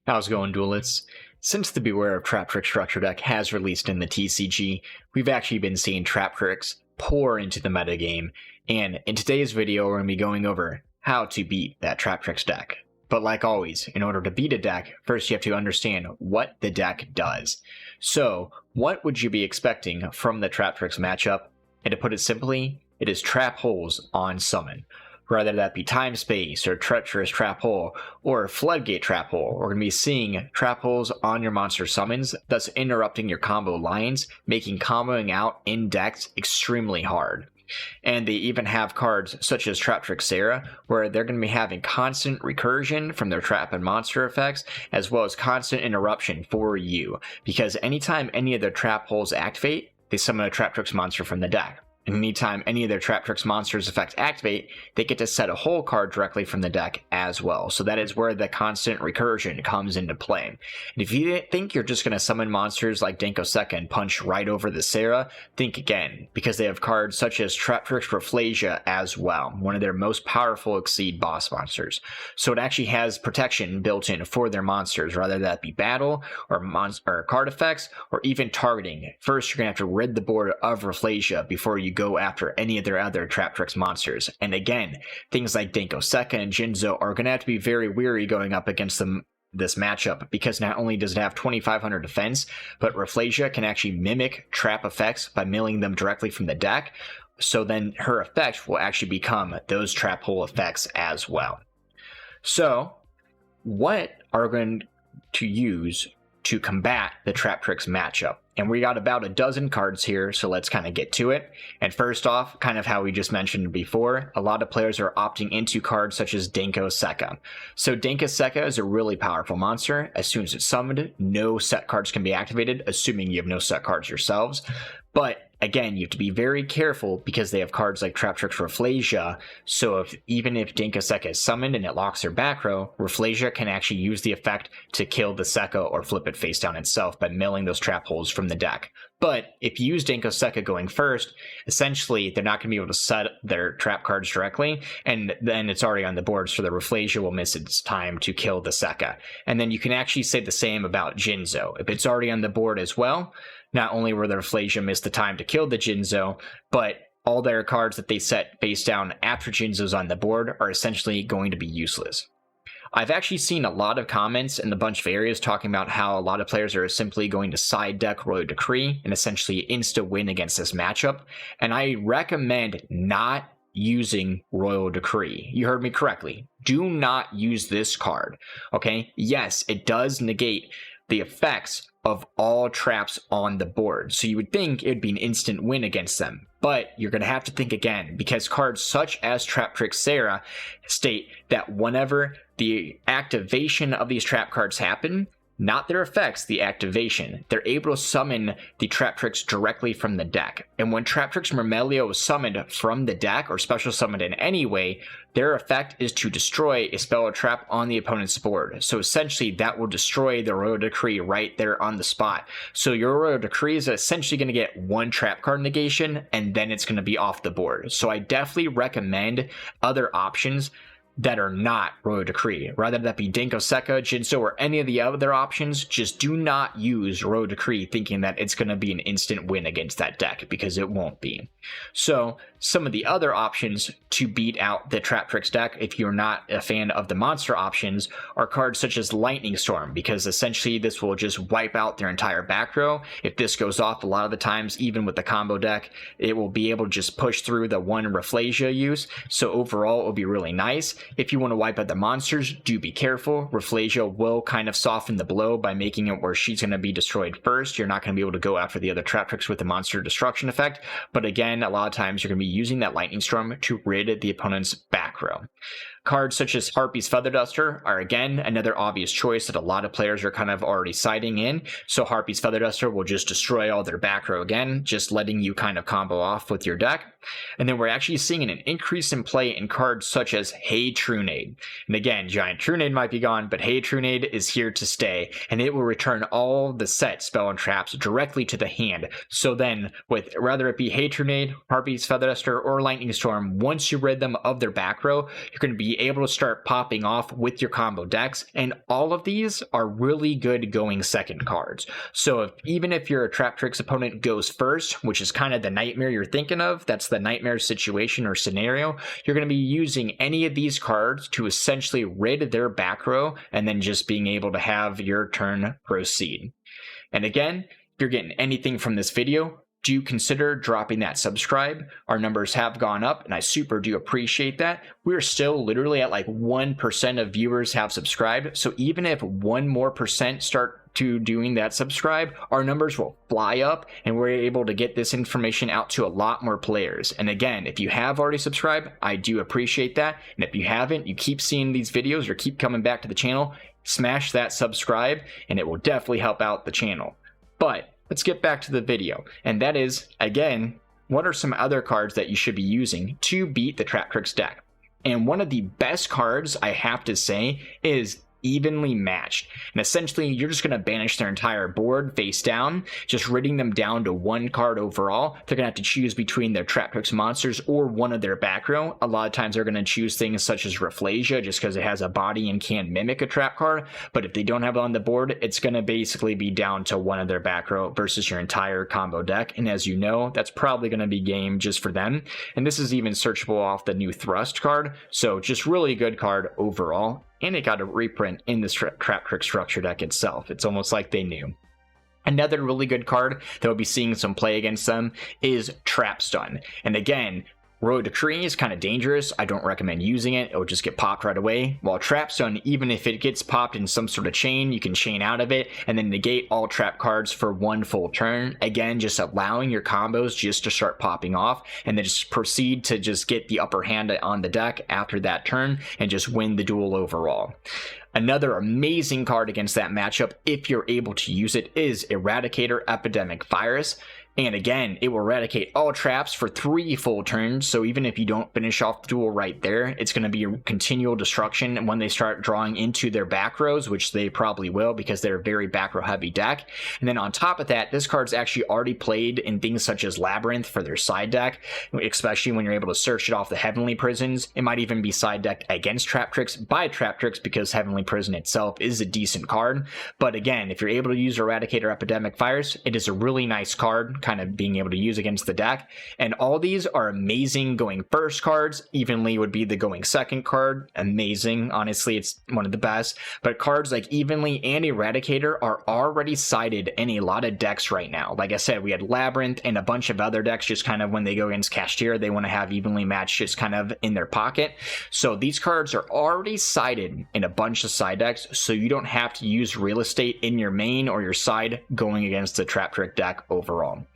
How's it going, duelists? Since the Beware of Traptrix structure deck has released in the TCG, we've actually been seeing Traptrix pour into the metagame, and in today's video we're going to be going over how to beat that Traptrix deck. But like always, in order to beat a deck, first you have to understand what the deck does. So, what would you be expecting from the Traptrix matchup? And to put it simply, it is trap holes on summon. Whether that be Time Space or Treacherous Trap Hole or Floodgate Trap Hole, we're going to be seeing trap holes on your monster summons, thus interrupting your combo lines, making comboing out in decks extremely hard. And they even have cards such as Traptrix Sarah, where they're going to be having constant recursion from their trap and monster effects, as well as constant interruption for you, because anytime any of their trap holes activate, they summon a Traptrix monster from the deck. And anytime any of their Traptrix monsters effects activate, they get to set a whole card directly from the deck as well. So that is where the constant recursion comes into play. And if you think you're just going to summon monsters like Denko Seka and punch right over the Sarah, think again, because they have cards such as Traptrix Rafflesia as well, one of their most powerful Exceed boss monsters. So it actually has protection built in for their monsters, whether that be battle or card effects or even targeting. First, you're going to have to rid the board of Rafflesia before you go after any of their other Traptrix monsters. And again, things like Denko Seka and Yugioh are going to have to be very wary going up against them this matchup, because not only does it have 2500 defense, but Rafflesia can actually mimic trap effects by milling them directly from the deck, so then her effect will actually become those trap hole effects as well. So what are we going to use to combat the Traptrix matchup? And we got about a dozen cards here, so let's kind of get to it. And first off, kind of how we just mentioned before, a lot of players are opting into cards such as Denko Seka. So Denko Seka is a really powerful monster. As soon as it's summoned, no set cards can be activated, assuming you have no set cards yourselves. But again, you have to be very careful because they have cards like Traptrix Rafflesia, so even if Denko Seka is summoned and it locks their back row, Rafflesia can actually use the effect to kill the Seka or flip it face down itself by milling those trap holes from the deck. But if you use Denko Seka going first, essentially they're not going to be able to set their trap cards directly, and then it's already on the board, so the Rafflesia will miss its time to kill the Seka. And then you can actually say the same about Yugioh. If it's already on the board as well, not only will the Rafflesia miss the time to kill the Yugioh, but all their cards that they set face down after Yugioh's on the board are essentially going to be useless. I've actually seen a lot of comments in a bunch of areas talking about how a lot of players are simply going to side deck Royal Decree and essentially insta-win against this matchup, and I recommend not using Royal Decree. You heard me correctly. Do not use this card, okay? Yes, it does negate the effects of all traps on the board, so you would think it would be an instant win against them. But you're going to have to think again, because cards such as Traptrix Sarah state that whenever the activation of these trap cards happen, not their effects, the activation, they're able to summon the Traptrix directly from the deck. And when Traptrix Myrmelio is summoned from the deck, or special summoned in any way, their effect is to destroy a spell or trap on the opponent's board. So essentially that will destroy the Royal Decree right there on the spot. So your Royal Decree is essentially going to get one trap card negation, and then it's going to be off the board. So I definitely recommend other options that are not Royal Decree. Rather that be Denko Seka, Yugioh, or any of the other options, just do not use Royal Decree thinking that it's going to be an instant win against that deck, because it won't be. So some of the other options to beat out the Traptrix deck, if you're not a fan of the monster options, are cards such as Lightning Storm, because essentially this will just wipe out their entire back row. If this goes off, a lot of the times, even with the combo deck, it will be able to just push through the one Rafflesia use, so overall it will be really nice. If you want to wipe out the monsters, do be careful. Rafflesia will kind of soften the blow by making it where she's going to be destroyed first. You're not going to be able to go after the other Traptrix with the monster destruction effect, but again, a lot of times you're going to be using that Lightning Storm to rid the opponent's back row. Cards such as Harpy's Feather Duster are again another obvious choice that a lot of players are kind of already siding in. So Harpy's Feather Duster will just destroy all their back row again, just letting you kind of combo off with your deck. And then we're actually seeing an increase in play in cards such as Hey Trunade. And again, Giant Trunade might be gone, but Hey Trunade is here to stay, and it will return all the set spell and traps directly to the hand. So then, with whether it be Hey Trunade, Harpy's Feather Duster, or Lightning Storm, once you rid them of their back row, you're going to be be able to start popping off with your combo decks, and all of these are really good going second cards. So even if your Traptrix opponent goes first, which is kind of the nightmare you're thinking of, that's the nightmare situation or scenario, you're going to be using any of these cards to essentially rid their back row and then just being able to have your turn proceed. And again, if you're getting anything from this video, do consider dropping that subscribe. Our numbers have gone up, and I super do appreciate that. We're still literally at like 1% of viewers have subscribed. So even if 1% more start to doing that subscribe, our numbers will fly up, and we're able to get this information out to a lot more players. And again, if you have already subscribed, I do appreciate that. And if you haven't, you keep seeing these videos or keep coming back to the channel, smash that subscribe, and it will definitely help out the channel. But let's get back to the video, and that is, again, what are some other cards that you should be using to beat the Traptrix deck? And one of the best cards, I have to say, is Evenly Matched. And essentially, you're just going to banish their entire board face down, just ridding them down to one card overall. They're going to have to choose between their Traptrix monsters or one of their back row. A lot of times they're going to choose things such as Rafflesia just because it has a body and can mimic a trap card. But if they don't have it on the board, it's going to basically be down to one of their back row versus your entire combo deck. And as you know, that's probably going to be game just for them. And this is even searchable off the new Thrust card. So just really good card overall. And it got a reprint in this Traptrix structure deck itself. It's almost like they knew. Another really good card that will be seeing some play against them is Trap Stun. And again, Road Decree is kind of dangerous. I don't recommend using it. It will just get popped right away. While Trap Stun, even if it gets popped in some sort of chain, you can chain out of it and then negate all trap cards for one full turn. Again, just allowing your combos just to start popping off and then just proceed to just get the upper hand on the deck after that turn and just win the duel overall. Another amazing card against that matchup, if you're able to use it, is Eradicator Epidemic Virus. And again, it will eradicate all traps for 3 full turns, so even if you don't finish off the duel right there, it's going to be a continual destruction when they start drawing into their back rows, which they probably will because they're a very back row heavy deck. And then on top of that, this card's actually already played in things such as Labyrinth for their side deck, especially when you're able to search it off the Heavenly Prisons. It might even be side decked against Traptrix by Traptrix because Heavenly Prison itself is a decent card. But again, if you're able to use Eradicator Epidemic Virus, it is a really nice card, kind of being able to use against the deck. And all these are amazing going first cards. Evenly would be the going second card. Amazing. Honestly, it's one of the best. But cards like Evenly and Eradicator are already sided in a lot of decks right now. Like I said, we had Labyrinth and a bunch of other decks just kind of when they go against Cashier, they want to have Evenly Matched just kind of in their pocket. So these cards are already sided in a bunch of side decks, so you don't have to use real estate in your main or your side going against the Traptrix deck overall.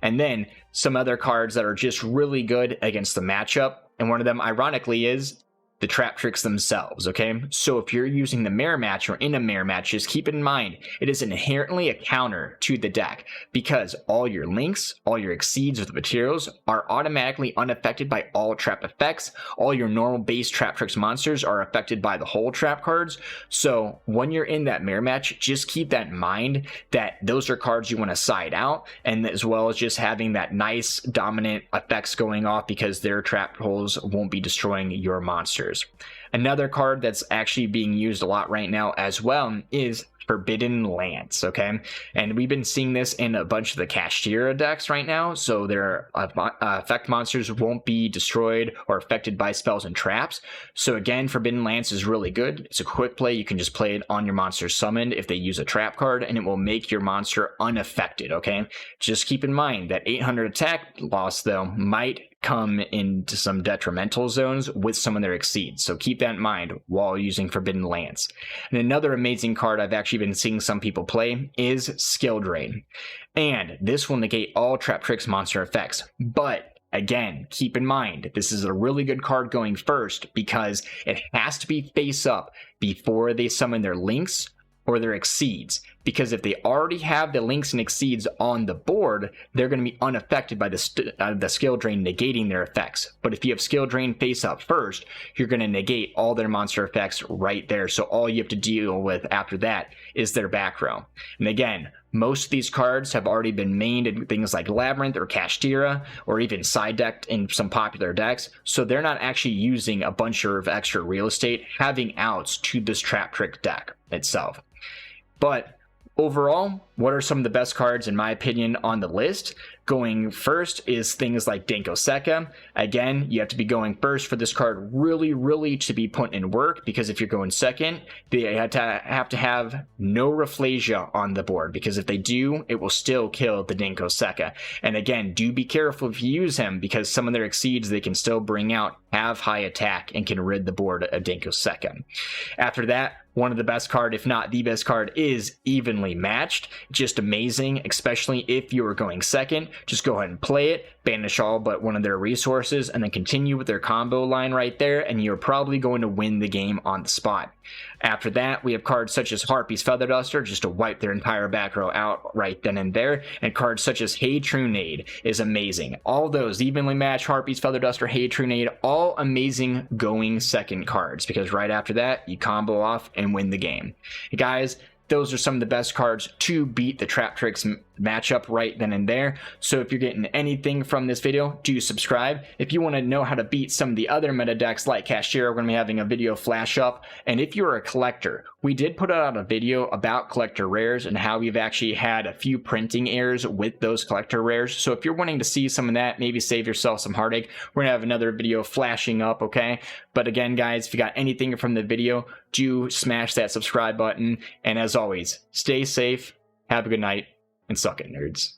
And then some other cards that are just really good against the matchup, and one of them ironically is the Traptrix themselves, okay? So if you're using the mirror match or in a mirror match, just keep in mind, it is inherently a counter to the deck because all your links, all your exceeds of the materials are automatically unaffected by all trap effects. All your normal base Traptrix monsters are affected by the whole trap cards. So when you're in that mirror match, just keep that in mind that those are cards you want to side out, and as well as just having that nice dominant effects going off because their trap holes won't be destroying your monsters. Another card that's actually being used a lot right now as well is Forbidden Lance, okay? And we've been seeing this in a bunch of the Cashier decks right now, so their effect monsters won't be destroyed or affected by spells and traps. So again, Forbidden Lance is really good. It's a quick play. You can just play it on your monster summoned if they use a trap card, and it will make your monster unaffected, okay? Just keep in mind that 800 attack loss, though, might come into some detrimental zones with some of their exceeds, so keep that in mind while using Forbidden Lance. And another amazing card I've actually been seeing some people play is Skill Drain, and this will negate all Traptrix monster effects, but again, keep in mind, this is a really good card going first because it has to be face up before they summon their links or their exceeds, because if they already have the links and exceeds on the board, they're going to be unaffected by the skill drain negating their effects. But if you have skill drain face up first, you're going to negate all their monster effects right there. So all you have to deal with after that is their back row. And again, most of these cards have already been mained in things like Labyrinth or Kashtira, or even side decked in some popular decks, so they're not actually using a bunch of extra real estate having outs to this Traptrix deck itself. But overall, what are some of the best cards in my opinion on the list? Going first is things like Denko Sekka. Again, you have to be going first for this card really to be put in work, because if you're going second, they have to have no Rafflesia on the board, because if they do, it will still kill the Denko Sekka. And again, do be careful if you use him, because some of their exceeds they can still bring out have high attack and can rid the board of Denko Sekka. After that, one of the best card, if not the best card, is Evenly Matched. Just amazing, especially if you are going second. Just go ahead and play it, banish all but one of their resources, and then continue with their combo line right there, and you're probably going to win the game on the spot. After that, we have cards such as Harpy's Feather Duster, just to wipe their entire back row out right then and there, and cards such as Hey Trunade is amazing. All those, Evenly Matched, Harpy's Feather Duster, Hey Trunade, all amazing going second cards, because right after that, you combo off and win the game. Hey guys, those are some of the best cards to beat the Traptrix matchup right then and there. So if you're getting anything from this video, do subscribe. If you want to know how to beat some of the other meta decks like Kashtira, we're going to be having a video flash up. And if you're a collector, we did put out a video about collector rares and how we've actually had a few printing errors with those collector rares. So if you're wanting to see some of that, maybe save yourself some heartache, we're going to have another video flashing up, okay? But again, guys, if you got anything from the video, do smash that subscribe button. And as always, stay safe, have a good night, and suck it, nerds.